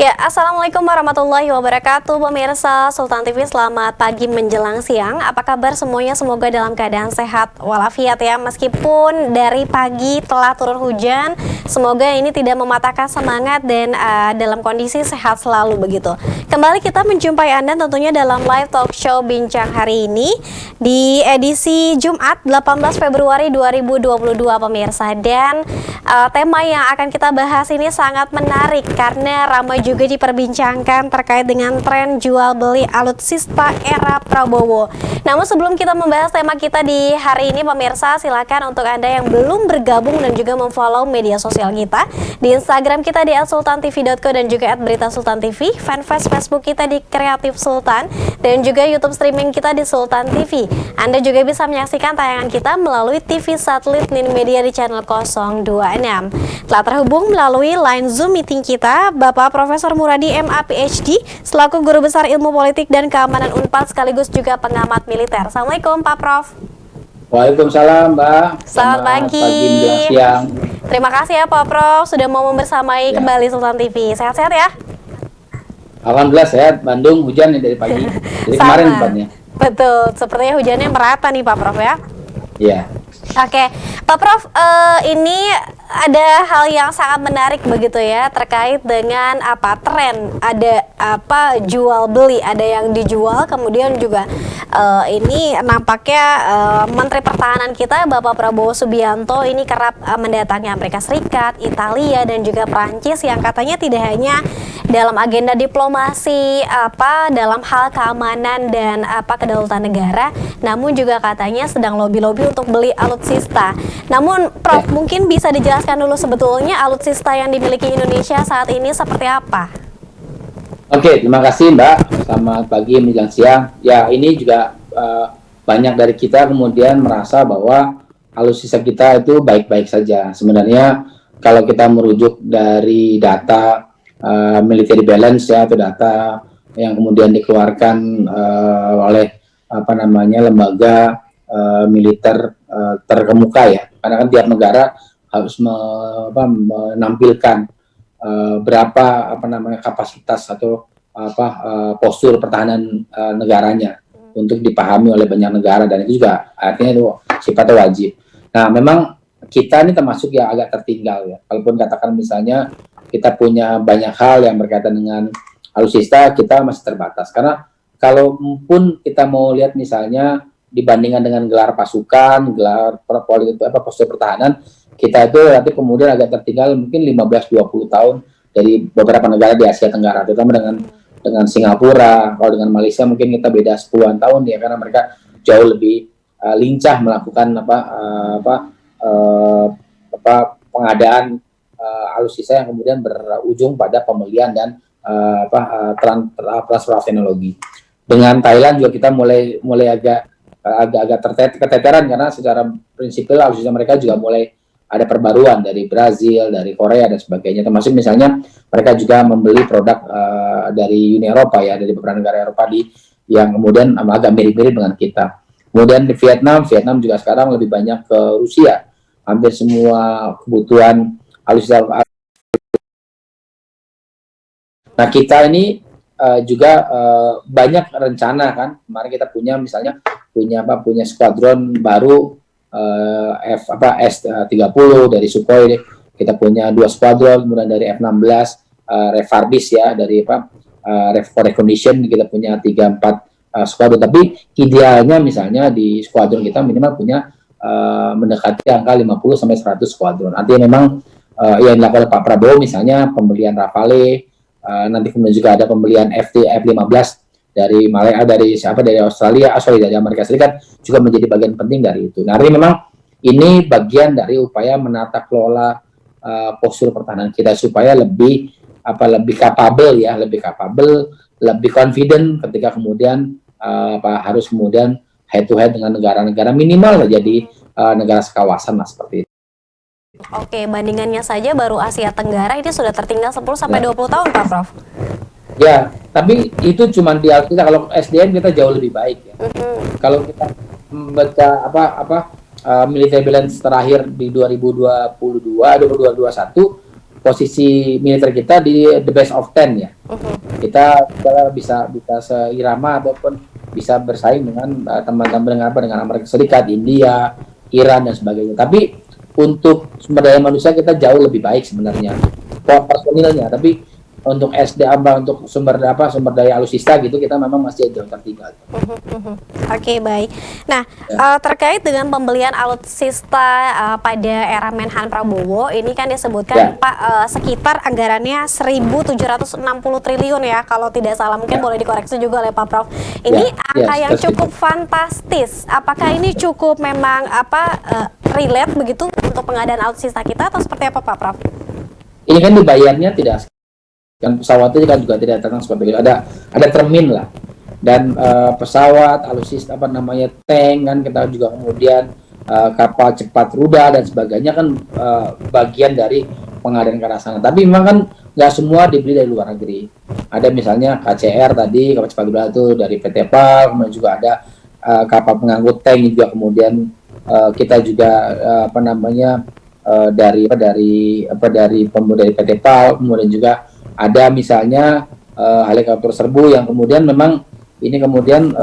Ya, Assalamualaikum warahmatullahi wabarakatuh. Pemirsa Sultan TV, selamat pagi menjelang siang. Apa kabar semuanya? Semoga dalam keadaan sehat walafiat ya. Meskipun dari pagi telah turun hujan, semoga ini tidak mematahkan semangat dan dalam kondisi sehat selalu begitu. Kembali kita menjumpai Anda tentunya dalam live talk show Bincang hari ini di edisi Jumat 18 Februari 2022 pemirsa. Dan tema yang akan kita bahas ini sangat menarik karena ramai juga diperbincangkan terkait dengan tren jual beli alutsista era Prabowo. Namun sebelum kita membahas tema kita di hari ini pemirsa, silakan untuk Anda yang belum bergabung dan juga memfollow media sosial kita di Instagram kita di @sultantv.co dan juga @beritasultantv, fanpage Facebook kita di Kreatif Sultan, dan juga YouTube streaming kita di Sultan TV. Anda juga bisa menyaksikan tayangan kita melalui TV satelit Nin Media di channel 026. Telah terhubung melalui line Zoom meeting kita Bapak Profesor Muradi MA PhD selaku Guru Besar Ilmu Politik dan Keamanan Unpad sekaligus juga pengamat militer. Assalamualaikum Pak Prof. Waalaikumsalam Mbak. Selamat pagi menjelang siang. Terima kasih ya Pak Prof sudah mau membersamai kembali Sultan TV. Sehat-sehat ya? Alhamdulillah sehat. Bandung hujan nih dari pagi. Dari kemarin tempatnya. Betul, sepertinya hujannya merata nih Pak Prof ya. Iya. Oke, Pak Prof, ini ada hal yang sangat menarik begitu ya terkait dengan tren, ada jual beli, ada yang dijual, kemudian juga ini nampaknya Menteri Pertahanan kita Bapak Prabowo Subianto ini kerap mendatangi Amerika Serikat, Italia dan juga Prancis yang katanya tidak hanya dalam agenda diplomasi dalam hal keamanan dan kedaulatan negara, namun juga katanya sedang lobby-lobby untuk beli alutsista. Namun Prof, mungkin bisa dijelaskan dulu sebetulnya alutsista yang dimiliki Indonesia saat ini seperti apa? Oke, terima kasih Mbak. Selamat pagi menjelang siang. Ya, ini juga banyak dari kita kemudian merasa bahwa alutsista kita itu baik-baik saja. Sebenarnya kalau kita merujuk dari data military balance ya, atau data yang kemudian dikeluarkan oleh lembaga militer terkemuka ya, karena kan tiap negara harus menampilkan berapa kapasitas atau postur pertahanan negaranya untuk dipahami oleh banyak negara, dan itu juga artinya itu sifatnya wajib. Nah, memang kita ini termasuk yang agak tertinggal ya, walaupun katakan misalnya kita punya banyak hal yang berkaitan dengan alutsista, kita masih terbatas karena kalaupun kita mau lihat misalnya dibandingkan dengan gelar pasukan, gelar postur pertahanan, kita itu nanti kemudian agak tertinggal mungkin 15-20 tahun dari beberapa negara di Asia Tenggara, terutama dengan Singapura. Kalau dengan Malaysia mungkin kita beda 10-an tahun ya, karena mereka jauh lebih lincah melakukan pengadaan alutsista yang kemudian berujung pada pembelian dan transfer teknologi. Dengan Thailand juga kita mulai agak keteteran karena secara prinsipil alutsista mereka juga mulai ada perbaruan dari Brazil, dari Korea dan sebagainya. Termasuk misalnya mereka juga membeli produk dari Uni Eropa ya, dari beberapa negara Eropa yang kemudian agak mirip-mirip dengan kita. Kemudian di Vietnam juga sekarang lebih banyak ke Rusia. Hampir semua kebutuhan alutsista. Nah, kita ini juga banyak rencana kan. Kemarin kita punya skuadron baru S-30 dari Sukhoi. Kita punya 2 skuadron, kemudian dari F-16 refurbish ya, dari recondition kita punya 3-4 skuadron. Tapi idealnya misalnya di skuadron kita minimal punya mendekati angka 50-100 skuadron. Artinya memang yang dilakukan oleh Pak Prabowo misalnya pembelian Rafale, nanti kemudian juga ada pembelian F-15 dari Australia, dari Amerika Serikat juga menjadi bagian penting dari itu. Nah, ini memang ini bagian dari upaya menata kelola postur pertahanan kita supaya lebih capable, lebih confident ketika kemudian harus kemudian head to head dengan negara-negara minimal jadi negara sekawasan lah seperti itu. Oke, bandingannya saja baru Asia Tenggara ini sudah tertinggal 10-20 tahun Pak Prof. Ya, tapi itu cuma di kita, kalau SDM kita jauh lebih baik ya. Kalau kita membaca military balance terakhir di 2021 posisi militer kita di the best of 10 ya. Kita bisa seirama ataupun bisa bersaing dengan teman-teman dengan Amerika Serikat, India, Iran dan sebagainya. Tapi untuk sumber daya manusia kita jauh lebih baik sebenarnya personilnya. Tapi untuk SDM, untuk sumber daya alutsista gitu, kita memang masih jauh tertinggal. Oke, baik. Nah, terkait dengan pembelian alutsista pada era Menhan Prabowo, ini kan disebutkan Pak sekitar anggarannya 1.760 triliun ya, kalau tidak salah, mungkin boleh dikoreksi juga oleh Pak Prof. Ini angka yang cukup fantastis. Apakah ini cukup memang relate begitu untuk pengadaan alutsista kita atau seperti apa Pak Prof? Ini kan dibayarnya tidak, kan pesawatnya kan juga tidak datang seperti itu. Ada termin lah, dan pesawat alutsista tank kan, kita juga kemudian kapal cepat rudal dan sebagainya kan bagian dari pengadaan ke arah sana. Tapi memang kan nggak semua dibeli dari luar negeri. Ada misalnya KCR tadi, kapal cepat rudal itu dari PT PAL, kemudian juga ada kapal pengangkut tank juga, kemudian kita juga dari PT PAL, kemudian juga ada misalnya helikopter serbu yang kemudian memang ini kemudian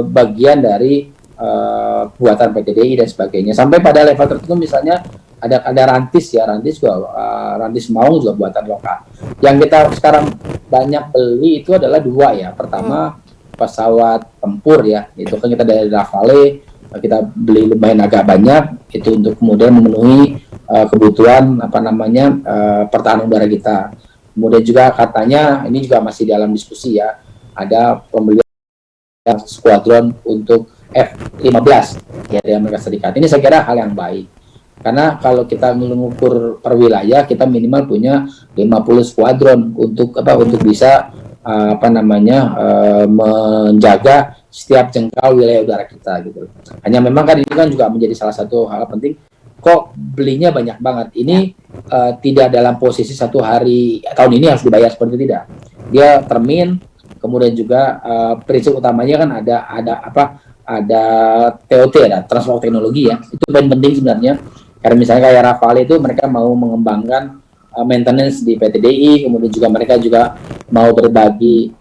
bagian dari buatan PT DI dan sebagainya, sampai pada level tertentu misalnya ada Rantis juga Rantis Maung juga buatan lokal. Yang kita sekarang banyak beli itu adalah dua ya. Pertama pesawat tempur ya, itu kan kita dari Rafale kita beli lumayan agak banyak itu untuk kemudian memenuhi kebutuhan pertahanan udara kita. Kemudian juga katanya ini juga masih dalam diskusi ya, ada pembelian skuadron untuk F-15 ya dari Amerika Serikat. Ini saya kira hal yang baik, karena kalau kita mengukur per wilayah, kita minimal punya 50 skuadron untuk bisa menjaga setiap jengkal wilayah udara kita gitu. Hanya memang kan ini kan juga menjadi salah satu hal penting. Kok belinya banyak banget? Ini tidak dalam posisi satu hari tahun ini harus dibayar, seperti itu, tidak. Dia termin, kemudian juga prinsip utamanya kan ada TOT, ada transfer of teknologi ya. Itu paling penting sebenarnya. Karena misalnya kayak Rafale itu mereka mau mengembangkan maintenance di PT DI, kemudian juga mereka juga mau berbagi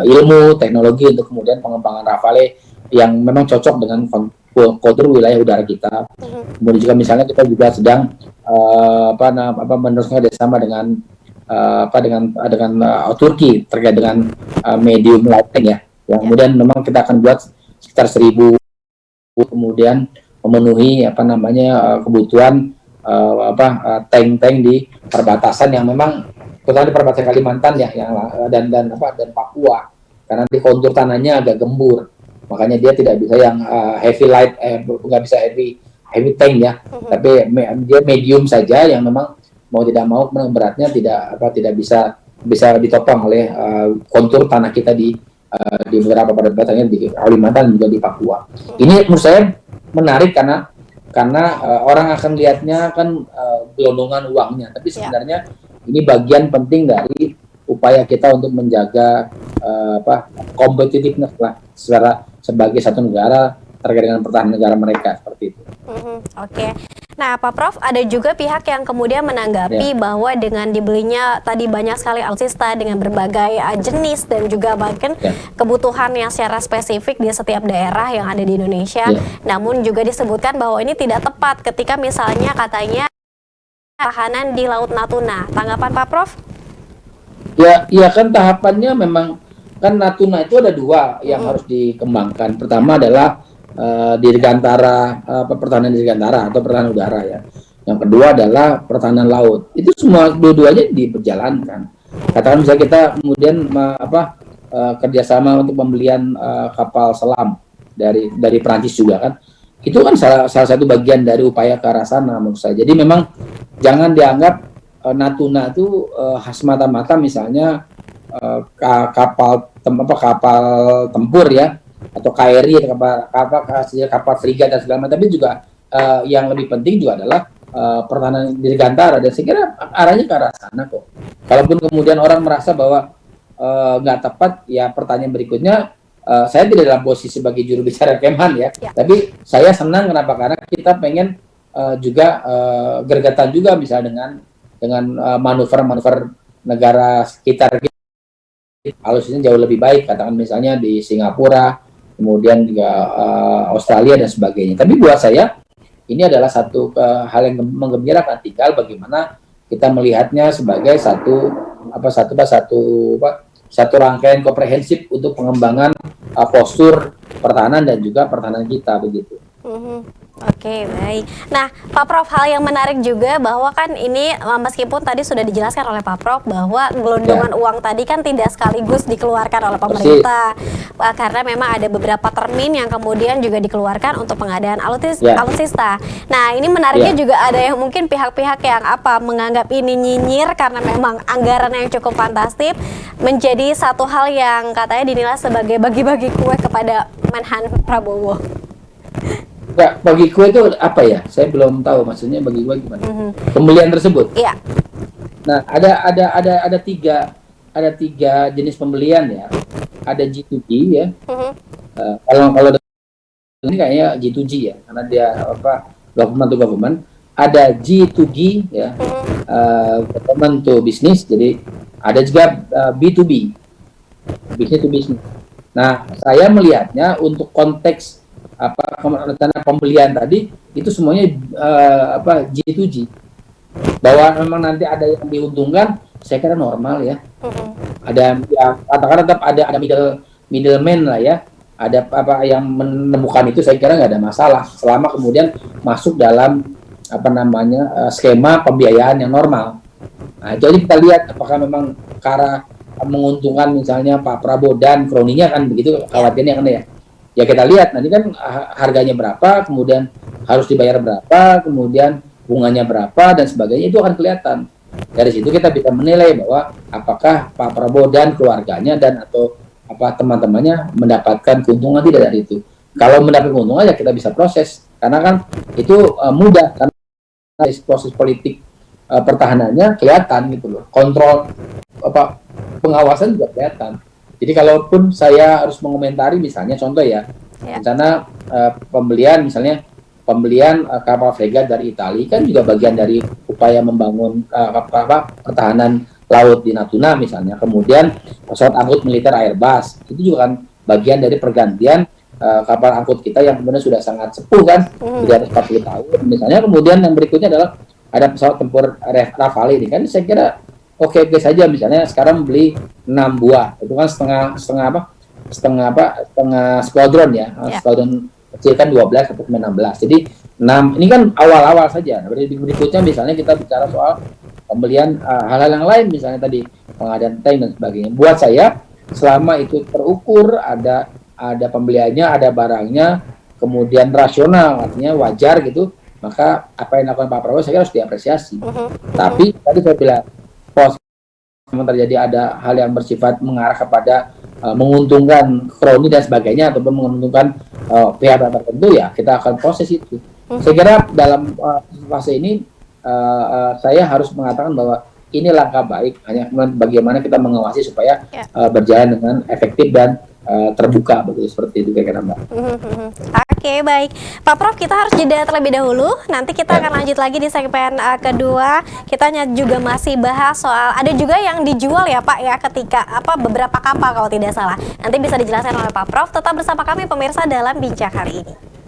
ilmu teknologi untuk kemudian pengembangan Rafale yang memang cocok dengan kontur wilayah udara kita. Kemudian juga misalnya kita juga sedang meneruskan kerjasama dengan Turki terkait dengan medium lighting ya. Yang kemudian memang kita akan buat sekitar 1.000, kemudian memenuhi kebutuhan tank-tank di perbatasan yang memang terutama di perbatasan Kalimantan ya, dan Papua, karena di kontur tanahnya agak gembur. Makanya dia tidak bisa yang nggak bisa heavy tank ya, tapi dia medium saja yang memang mau tidak mau beratnya tidak bisa ditopang oleh kontur tanah kita di beberapa perbatannya di Kalimantan juga di Papua. Ini menurut saya menarik karena orang akan lihatnya kan gelondongan uangnya, tapi sebenarnya ini bagian penting dari upaya kita untuk menjaga competitiveness lah sebagai satu negara terkait dengan pertahanan negara mereka, seperti itu. Oke. Nah, Pak Prof, ada juga pihak yang kemudian menanggapi bahwa dengan dibelinya tadi banyak sekali alutsista dengan berbagai jenis dan juga bahkan kebutuhan yang secara spesifik di setiap daerah yang ada di Indonesia. Namun juga disebutkan bahwa ini tidak tepat ketika misalnya katanya pertahanan di Laut Natuna. Tanggapan Pak Prof? Ya kan tahapannya memang kan Natuna itu ada dua yang harus dikembangkan. Pertama adalah dirgantara pertahanan dirgantara atau pertahanan udara ya. Yang kedua adalah pertahanan laut. Itu semua dua-duanya diperjalankan. Katakan misalnya kita kemudian kerjasama untuk pembelian kapal selam dari Prancis juga kan. Itu kan salah satu bagian dari upaya ke arah sana menurut saya. Jadi memang jangan dianggap Natuna itu khas mata-mata misalnya kapal tempur ya, atau KRI atau kapal frigat dan segala macam. Tapi juga yang lebih penting juga adalah pertahanan dirgantara, dan saya kira arahnya ke arah sana kok. Kalaupun kemudian orang merasa bahwa nggak tepat, ya pertanyaan berikutnya, saya tidak dalam posisi sebagai juru bicara Kemhan ya, tapi saya senang kenapa, karena kita pengen juga gergetan juga misalnya dengan manuver-manuver negara sekitar kita. Alutsistanya jauh lebih baik, katakan misalnya di Singapura, kemudian juga Australia dan sebagainya. Tapi buat saya ini adalah satu hal yang menggembirakan, tinggal bagaimana kita melihatnya sebagai satu rangkaian komprehensif untuk pengembangan postur pertahanan dan juga pertahanan kita begitu. Oke, baik. Nah, Pak Prof, hal yang menarik juga bahwa kan ini meskipun tadi sudah dijelaskan oleh Pak Prof bahwa gelondongan uang tadi kan tidak sekaligus dikeluarkan oleh pemerintah, karena memang ada beberapa termin yang kemudian juga dikeluarkan untuk pengadaan alutsista. Nah, ini menariknya juga ada yang mungkin pihak-pihak yang menganggap ini nyinyir karena memang anggaran yang cukup fantastis, menjadi satu hal yang katanya dinilai sebagai bagi-bagi kue kepada Menhan Prabowo. Enggak, bagi kue itu apa ya? Saya belum tahu maksudnya bagi kue gimana. Pembelian tersebut. Iya. Nah, ada tiga jenis pembelian ya. Ada G2G ya. Kalau ini kayaknya G2G ya, karena dia government to government. Ada G2G ya, government to business. Jadi ada juga B2B, business to business. Nah, saya melihatnya untuk konteks pembelian tadi itu semuanya G2G, bahwa memang nanti ada yang diuntungkan, saya kira normal ya. Ada ya, katakan tetap ada middleman lah ya, ada yang menemukan itu, saya kira nggak ada masalah selama kemudian masuk dalam skema pembiayaan yang normal. Nah, itu aja kita lihat apakah memang ke arah menguntungkan misalnya Pak Prabowo dan kroninya kan begitu khawatirnya kan ya. Ya kita lihat nanti kan harganya berapa, kemudian harus dibayar berapa, kemudian bunganya berapa dan sebagainya, itu akan kelihatan. Dari situ kita bisa menilai bahwa apakah Pak Prabowo dan keluarganya dan atau teman-temannya mendapatkan keuntungan tidak dari itu. Kalau mendapat keuntungan ya kita bisa proses, karena kan itu mudah, karena proses politik pertahanannya kelihatan gitu loh. Kontrol pengawasan juga kelihatan. Jadi kalaupun saya harus mengomentari misalnya contoh ya, misalnya pembelian kapal fregat dari Italia kan juga bagian dari upaya membangun pertahanan laut di Natuna misalnya. Kemudian pesawat angkut militer Airbus itu juga kan bagian dari pergantian kapal angkut kita yang kemudian sudah sangat sepuh kan, di atas 40 tahun misalnya. Kemudian yang berikutnya adalah ada pesawat tempur Rafale ini kan, saya kira oke saja misalnya sekarang beli 6 buah, itu kan setengah skuadron ya, skuadron kecil kan 12 atau 16. Jadi 6 ini kan awal-awal saja. Berikutnya misalnya kita bicara soal pembelian hal-hal yang lain, misalnya tadi pengadaan tank dan sebagainya. Buat saya selama itu terukur, ada pembeliannya, ada barangnya, kemudian rasional, artinya wajar gitu, maka apa yang dilakukan Pak Prabowo saya kira harus diapresiasi. Tapi tadi saya bilang memang terjadi ada hal yang bersifat mengarah kepada menguntungkan kroni dan sebagainya ataupun menguntungkan pihak tertentu, ya kita akan proses itu. Saya kira dalam fase ini saya harus mengatakan bahwa ini langkah baik, hanya bagaimana kita mengawasi supaya berjalan dengan efektif dan terbuka begitu, seperti itu kira-kira Mbak. Oke, baik Pak Prof, kita harus jeda terlebih dahulu. Nanti kita akan lanjut lagi di segmen kedua. Kita juga masih bahas soal ada juga yang dijual ya Pak ya, ketika beberapa kapal kalau tidak salah. Nanti bisa dijelaskan oleh Pak Prof. Tetap bersama kami pemirsa dalam Bincang hari ini.